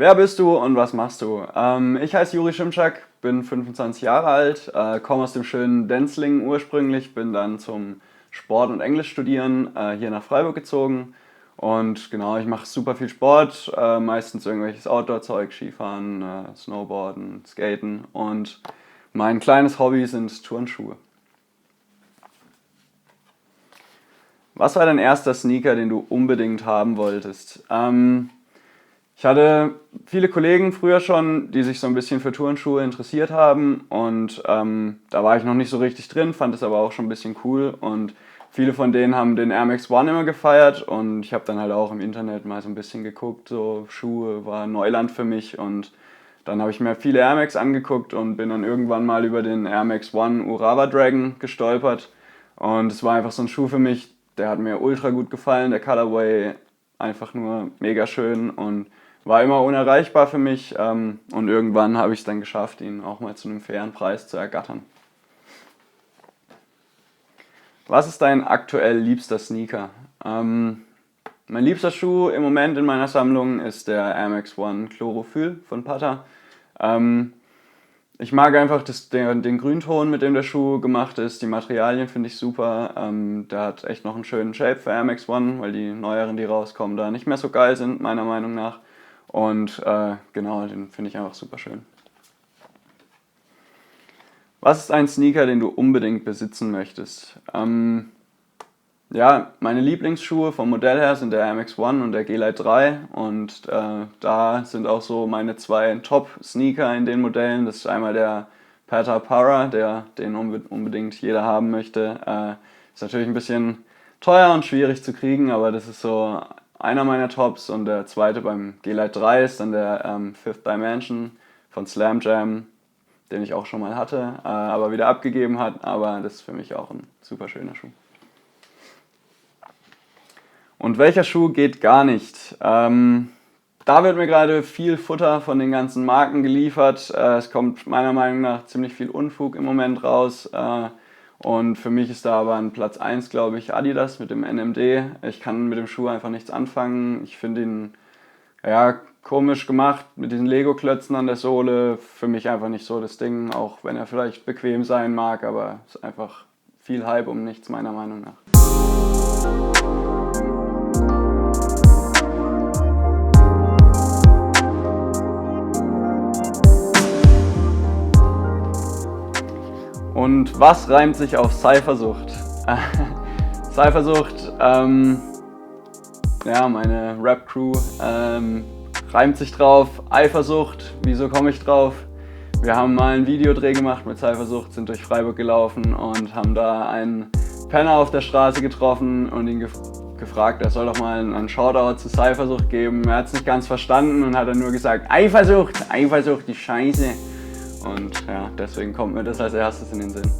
Wer bist du und was machst du? Ich heiße Juri Schimczak, bin 25 Jahre alt, komme aus dem schönen Denzlingen ursprünglich, bin dann zum Sport und Englisch studieren hier nach Freiburg gezogen. Und genau, ich mache super viel Sport, meistens irgendwelches Outdoor-Zeug, Skifahren, Snowboarden, Skaten. Und mein kleines Hobby sind Turnschuhe. Was war dein erster Sneaker, den du unbedingt haben wolltest? Ich hatte viele Kollegen früher schon, die sich so ein bisschen für Turnschuhe interessiert haben und da war ich noch nicht so richtig drin, fand es aber auch schon ein bisschen cool und viele von denen haben den Air Max One immer gefeiert und ich habe dann halt auch im Internet mal so ein bisschen geguckt, so Schuhe war Neuland für mich und dann habe ich mir viele Air Max angeguckt und bin dann irgendwann mal über den Air Max One Urawa Dragon gestolpert und es war einfach so ein Schuh für mich, der hat mir ultra gut gefallen, der Colorway einfach nur mega schön und war immer unerreichbar für mich und irgendwann habe ich es dann geschafft, ihn auch mal zu einem fairen Preis zu ergattern. Was ist dein aktuell liebster Sneaker? Mein liebster Schuh im Moment in meiner Sammlung ist der Air Max One Chlorophyll von Pata. Ich mag einfach den Grünton, mit dem der Schuh gemacht ist. Die Materialien finde ich super. Der hat echt noch einen schönen Shape für Air Max One, weil die neueren, die rauskommen, da nicht mehr so geil sind, meiner Meinung nach. Und genau, den finde ich einfach super schön. Was ist ein Sneaker, den du unbedingt besitzen möchtest? Ja, meine Lieblingsschuhe vom Modell her sind der Air Max One und der G-Lite 3 und da sind auch so meine zwei Top-Sneaker in den Modellen. Das ist einmal der Pata Para, den unbedingt jeder haben möchte. Ist natürlich ein bisschen teuer und schwierig zu kriegen, aber das ist so einer meiner Tops und der zweite beim G-Lite 3 ist dann der Fifth Dimension von Slam Jam, den ich auch schon mal hatte, aber wieder abgegeben hat, aber das ist für mich auch ein super schöner Schuh. Und welcher Schuh geht gar nicht? Da wird mir gerade viel Futter von den ganzen Marken geliefert. Es kommt meiner Meinung nach ziemlich viel Unfug im Moment raus. Und für mich ist da aber an Platz 1, glaube ich, Adidas mit dem NMD. Ich kann mit dem Schuh einfach nichts anfangen. Ich finde ihn ja, komisch gemacht mit diesen Lego-Klötzen an der Sohle. Für mich einfach nicht so das Ding, auch wenn er vielleicht bequem sein mag, aber es ist einfach viel Hype um nichts, meiner Meinung nach. Und was reimt sich auf Cyphersucht? Cyphersucht, ja, meine Rap-Crew reimt sich drauf. Eifersucht, wieso komme ich drauf? Wir haben mal einen Videodreh gemacht mit Cyphersucht, sind durch Freiburg gelaufen und haben da einen Penner auf der Straße getroffen und ihn gefragt, er soll doch mal einen Shoutout zu Cyphersucht geben. Er hat es nicht ganz verstanden und hat dann nur gesagt, Eifersucht, die Scheiße. Und ja, deswegen kommt mir das als erstes in den Sinn.